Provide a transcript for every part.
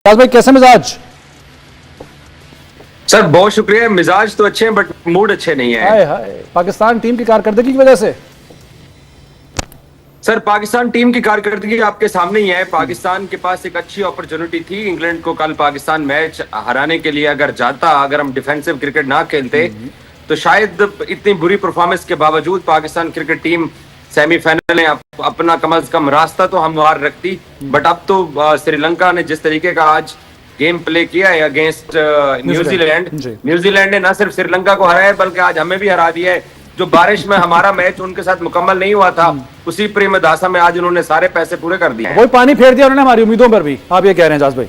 भाई कैसे मिजाज? सर बहुत शुक्रिया। मिजाज तो अच्छे हैं बट मूड अच्छे नहीं है। हाय हाय, पाकिस्तान टीम की कारकर्दगी की वजह से। सर पाकिस्तान टीम की कारकर्दगी आपके सामने ही है। पाकिस्तान के पास एक अच्छी अपॉर्चुनिटी थी इंग्लैंड को कल पाकिस्तान मैच हराने के लिए। अगर हम डिफेंसिव क्रिकेट ना खेलते तो शायद इतनी बुरी परफॉर्मेंस के बावजूद पाकिस्तान क्रिकेट टीम सेमीफाइनल में अपना कम अज कम रास्ता तो हमवार रखती। बट अब तो श्रीलंका ने जिस तरीके का आज गेम प्ले किया है अगेंस्ट न्यूजीलैंड ने न सिर्फ श्रीलंका को हराया है बल्कि आज हमें भी हरा दिया है। जो बारिश में हमारा मैच उनके साथ मुकम्मल नहीं हुआ था उसी प्रेमदासा में आज उन्होंने सारे पैसे पूरे कर दिए। वही पानी फेर दिया उन्होंने हमारी उम्मीदों पर भी, आप ये कह रहे हैं जाज भाई?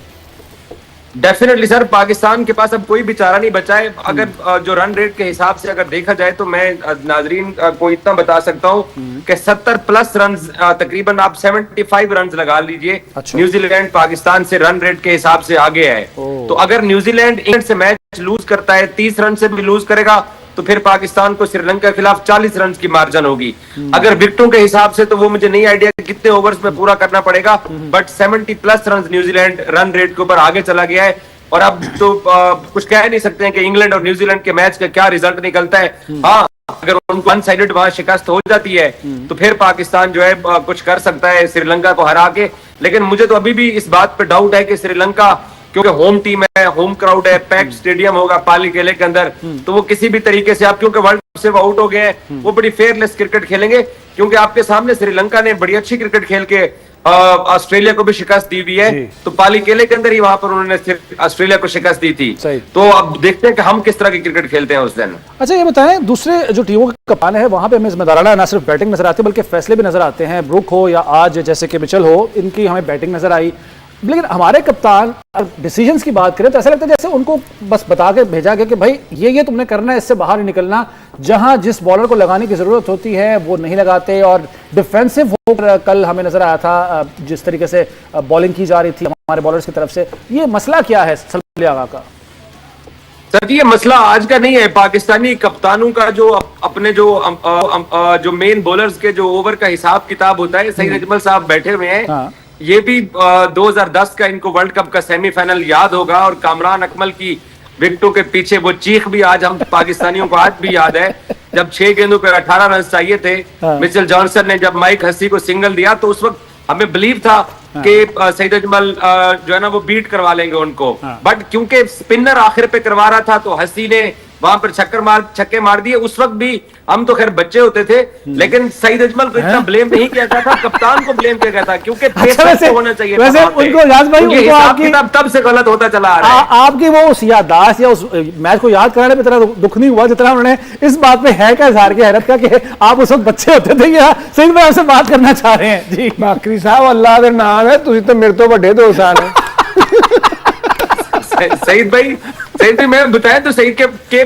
डेफिनेटली सर, पाकिस्तान के पास अब कोई भी चारा नहीं बचा है। अगर जो रन रेट के हिसाब से अगर देखा जाए तो मैं नाजरीन को इतना बता सकता हूं कि 70 प्लस रन, तकरीबन आप 75 रन लगा लीजिए। अच्छा। न्यूजीलैंड पाकिस्तान से रन रेट के हिसाब से आगे है। तो अगर न्यूजीलैंड इंग्लैंड से मैच लूज करता है, 30 रन से भी लूज करेगा तो फिर पाकिस्तान को श्रीलंका के खिलाफ 40 रन की मार्जिन होगी। अगर विकेटों के हिसाब से तो वो मुझे नहीं आइडिया कितने ओवर्स में पूरा करना पड़ेगा, but 70 plus run New Zealand run rate के ऊपर आगे चला गया है। और अब तो कुछ कह नहीं सकते हैं कि इंग्लैंड और न्यूजीलैंड के मैच का क्या रिजल्ट निकलता है। हाँ, अगर उनको वन साइडेड वहां शिकस्त हो जाती है तो फिर पाकिस्तान जो है कुछ कर सकता है श्रीलंका को हरा के। लेकिन मुझे तो अभी भी इस बात पे डाउट है कि श्रीलंका, क्योंकि होम टीम है, होम क्राउड है, पैक्ड स्टेडियम होगा पाली किले के अंदर, तो वो किसी भी तरीके से, आप क्योंकि वर्ल्ड कप से वो आउट हो गए हैं, वो बड़ी फेयरलेस क्रिकेट खेलेंगे। क्योंकि आपके सामने श्रीलंका ने बड़ी अच्छी क्रिकेट खेल के ऑस्ट्रेलिया को भी शिकस्त दी हुई है। तो पाली किले के अंदर ही वहां पर उन्होंने ऑस्ट्रेलिया को शिकस्त दी थी। तो अब देखते हैं कि हम किस तरह की क्रिकेट खेलते हैं उस दिन। अच्छा ये बताएं, दूसरे जो टीमों के कप्तान है वहां पे हमें जिम्मेदाराना ना सिर्फ बैटिंग नजर आती है बल्कि फैसले भी नजर आते हैं। ब्रुक हो या आज जैसे कि मिचेल हो, इनकी हमें बैटिंग नजर आई। लेकिन हमारे कप्तान डिसीजंस की बात करें तो ऐसा लगता है जैसे उनको बस बता के भेजा गया कि भाई ये तुमने करना है, इससे बाहर नहीं निकलना। जहां जिस बॉलर को लगाने की जरूरत होती है वो नहीं लगाते। और डिफेंसिव होकर कल हमें नजर आया था जिस तरीके से बॉलिंग की जा रही थी हमारे बॉलर्स की तरफ से। ये मसला क्या है सलमान आगा का? सर ये मसला आज का नहीं है। पाकिस्तानी कप्तानों का जो अपने जो मेन बॉलर्स के जो ओवर का हिसाब किताब होता है, सईद अजमल साहब बैठे हुए हैं। हाँ। ये भी 2010 का इनको वर्ल्ड कप का सेमीफाइनल याद होगा और कामरान अकमल की विकेटों के पीछे वो चीख भी आज हम पाकिस्तानियों को आज भी याद है। जब 6 गेंदों पे 18 रन चाहिए थे, मिचेल जॉनसन ने जब माइक हसी को सिंगल दिया तो उस वक्त हमें बिलीव था कि सईद अजमल जो है ना वो बीट करवा लेंगे उनको। बट क्योंकि स्पिनर आखिर पे करवा रहा था तो हसी ने वहां पर छक्के मार दिए। उस वक्त भी हम तो खैर बच्चे होते थे, लेकिन सईद अजमल को इतना ब्लेम नहीं किया गया था, कप्तान को ब्लेम किया गया था क्योंकि तो होना चाहिए। वैसे उनको याद भाई, उनको आपकी तब से गलत होता चला आ रहा है। आपकी वो उस याददाश्त या उस मैच को याद कराने में इतना दुख नहीं हुआ जितना उन्होंने इस बात में है का इजहार किया हैरत का कि आप उस वक्त बच्चे होते थे। या सईद भाई आपसे बात करना चाह रहे हैं जी? बाकरी साहब अल्लाह के नाम है, तुझे तो मेरे तो बड़े 2 साल है। सईद भाई मैं बताया तो सईद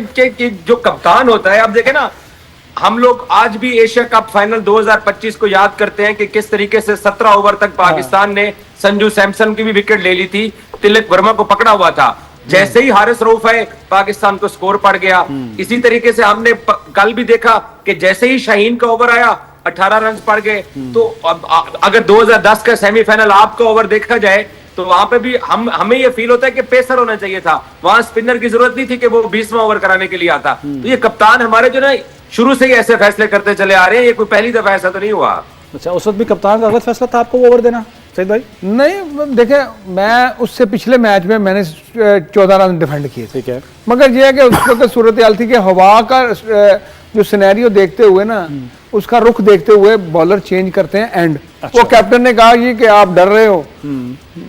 के जो कप्तान होता है, अब देखे ना, हम लोग आज भी एशिया कप फाइनल 2025 को याद करते हैं कि किस तरीके से 17 ओवर तक पाकिस्तान ने संजू सैमसन की भी विकेट ले ली थी, तिलक वर्मा को पकड़ा हुआ था। जैसे ही हारिस रऊफ है पाकिस्तान को स्कोर पड़ गया। इसी तरीके से हमने कल भी देखा कि जैसे ही शाहीन का ओवर आया 18 रन पड़ गए। तो अगर 2010 का सेमीफाइनल आपका ओवर देखा जाए तो वहां पे भी हमें ये फील होता है कि पेसर होना चाहिए था, वहां स्पिनर की जरूरत नहीं थी कि वो 20वां ओवर कराने के लिए आता। तो ये कप्तान हमारे जो ना शुरू से ही ऐसे फैसले करते चले आ रहे हैं, ये कोई पहली दफा ऐसा तो नहीं हुआ। अच्छा, उस वक्त भी कप्तान का गलत फैसला था आपको ओवर देना सईद भाई? नहीं देखे, मैं उससे पिछले मैच में मैंने 14 रन डिफेंड किए, ठीक है। मगर यह है कि उस वक्त सूरत हाल थी कि हवा का जो सिनेरियो देखते हुए ना, उसका रुख देखते हुए बॉलर चेंज करते हैं एंड। अच्छा। वो कैप्टन ने कहा कि आप डर रहे हो,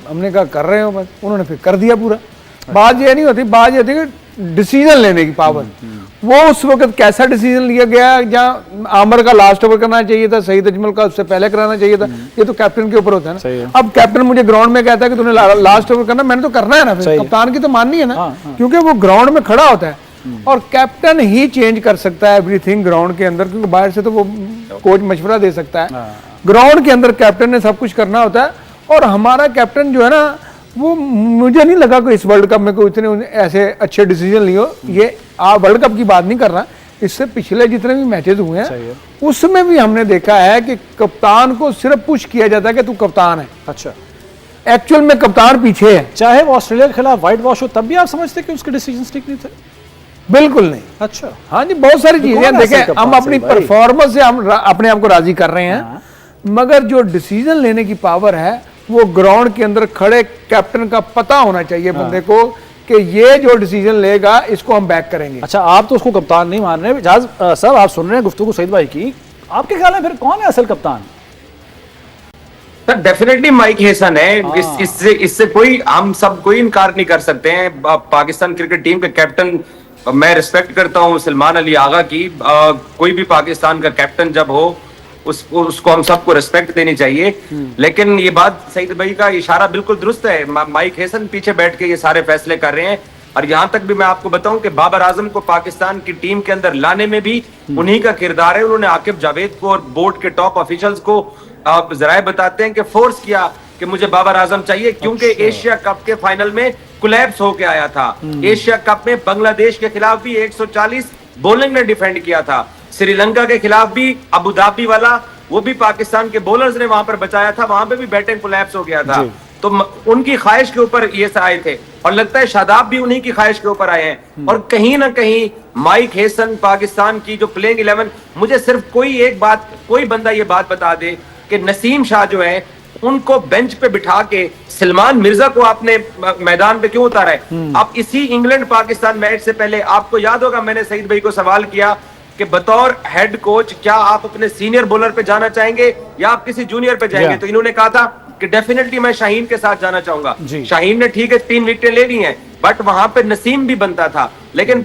हमने कहा कर रहे हो, बस उन्होंने फिर कर दिया पूरा। बात ये नहीं होती, बात ये होती कि डिसीजन लेने की पावर। वो उस वक्त कैसा डिसीजन लिया गया, जहाँ आमर का लास्ट ओवर करना चाहिए था, सईद अजमल का उससे पहले कराना चाहिए था, ये तो कैप्टन के ऊपर होता है ना। अब कैप्टन मुझे ग्राउंड में कहता है कि तूने लास्ट ओवर करना, मैंने तो करना है ना, फिर कप्तान की तो माननी है ना, क्योंकि वो ग्राउंड में खड़ा होता है और कैप्टन ही चेंज कर सकता है एवरीथिंग ग्राउंड के अंदर, क्योंकि बाहर से तो वो कोच मशवरा दे सकता है। ग्राउंड के अंदर कैप्टन ने सब कुछ करना होता है। और हमारा कैप्टन जो है ना, वो मुझे नहीं लगा कि इस वर्ल्ड कप में कोई इतने ऐसे अच्छे डिसीजन लियो। ये वर्ल्ड कप की बात नहीं कर रहा, इससे पिछले जितने भी मैचेस हुए हैं उसमें भी हमने देखा है कि कप्तान को सिर्फ पुश किया जाता है कि तू कप्तान है। अच्छा, एक्चुअल में कप्तान पीछे है। चाहे वो ऑस्ट्रेलिया के खिलाफ व्हाइट वॉश हो, तब भी आप समझते कि उसके डिसीजन ठीक नहीं थे? बिल्कुल नहीं। अच्छा, हाँ जी, बहुत सारी चीजें कौन देखें, ऐसा हम कप्तान अपनी सही भाई? परफॉर्मेंस से हम अपने आप को राजी कर रहे हैं, हाँ। मगर जो डिसीजन लेने की पावर है वो ग्राउंड के अंदर खड़े कैप्टन का पता होना चाहिए बंदे को कि ये जो डिसीजन लेगा इसको हम बैक करेंगे। अच्छा, आप तो उसको कप्तान नहीं मान रहे। इजाज साहब, आप सुन रहे हैं गुफ्तगू सईद भाई की, आपके ख्याल में फिर कौन है असल कप्तान? सर डेफिनेटली माइक हेसन है। इससे कोई, हम सब कोई इनकार नहीं कर सकते हैं। पाकिस्तान क्रिकेट टीम के कैप्टन, मैं रिस्पेक्ट करता हूं सलमान अली आगा की। कोई भी पाकिस्तान का कैप्टन जब हो उसको हम सबको रिस्पेक्ट देनी चाहिए। लेकिन ये बात सईद भाई का इशारा बिल्कुल दुरुस्त है। माइक हेसन पीछे बैठ के ये सारे फैसले कर रहे हैं। और यहां तक भी मैं आपको बताऊं कि बाबर आजम को पाकिस्तान की टीम के अंदर लाने में भी उन्हीं का किरदार है। उन्होंने आकिब जावेद को और बोर्ड के टॉप ऑफिशियल्स को जराए बताते हैं कि फोर्स किया कि मुझे बाबर आजम चाहिए, क्योंकि एशिया कप के फाइनल में कोलैप्स होके आया था। एशिया कप में बांग्लादेश के खिलाफ भी 140 बॉलिंग ने डिफेंड किया था। श्रीलंका के खिलाफ भी अबू धाबी वाला, वो भी पाकिस्तान के बॉलर्स ने वहां पर बचाया था, वहां पे भी बैटिंग कोलैप्स हो गया था। तो उनकी ख्वाहिश के ऊपर ये आए थे, और लगता है शादाब भी उन्हीं की ख्वाहिश के ऊपर आए हैं। और कहीं ना कहीं माइक हेसन, पाकिस्तान की जो प्लेइंग 11, मुझे सिर्फ कोई बंदा ये बात बता दे कि नसीम शाह जो है उनको बेंच पे बिठा के सलमान मिर्जा को आपने मैदान पे क्यों उतारा है? आप इसी इंग्लैंड पाकिस्तान मैच से पहले, आपको याद होगा, मैंने सईद भाई को सवाल किया कि बतौर हेड कोच क्या आप अपने सीनियर बॉलर पे जाना चाहेंगे या आप किसी जूनियर पे जाएंगे? तो इन्होंने कहा था कि डेफिनेटली मैं शाहीन के साथ जाना चाहूंगा। शाहीन ने ठीक है 3 विकेटें ले ली हैं, बट वहां पे नसीम भी बनता था। लेकिन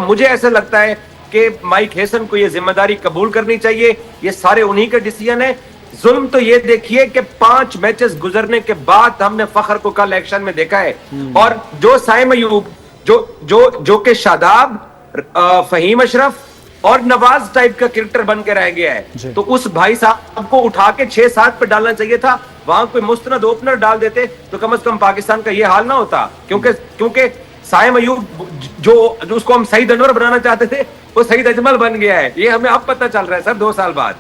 मुझे ऐसा लगता है कि माइक हेसन को ये जिम्मेदारी कबूल करनी चाहिए। ये सारे उन्हीं के डिसीजन है। जुल्म तो ये देखिए कि 5 मैचेस गुजरने के बाद हमने फखर को कल एक्शन में देखा है, और जो साइम अयूब, जो के शादाब, फहीम अशरफ और नवाज टाइप का क्रिकेटर बन के रह गया है, तो उस भाई साहब को उठा के 6-7 पे डालना चाहिए था। वहां कोई मुस्तनद ओपनर डाल देते तो कम से कम पाकिस्तान का ये हाल ना होता। क्योंकि साइम अयूब जो उसको हम सईद अनवर बनाना चाहते थे, वो सईद अजमल बन गया है। ये हमें अब पता चल रहा है सर 2 साल बाद।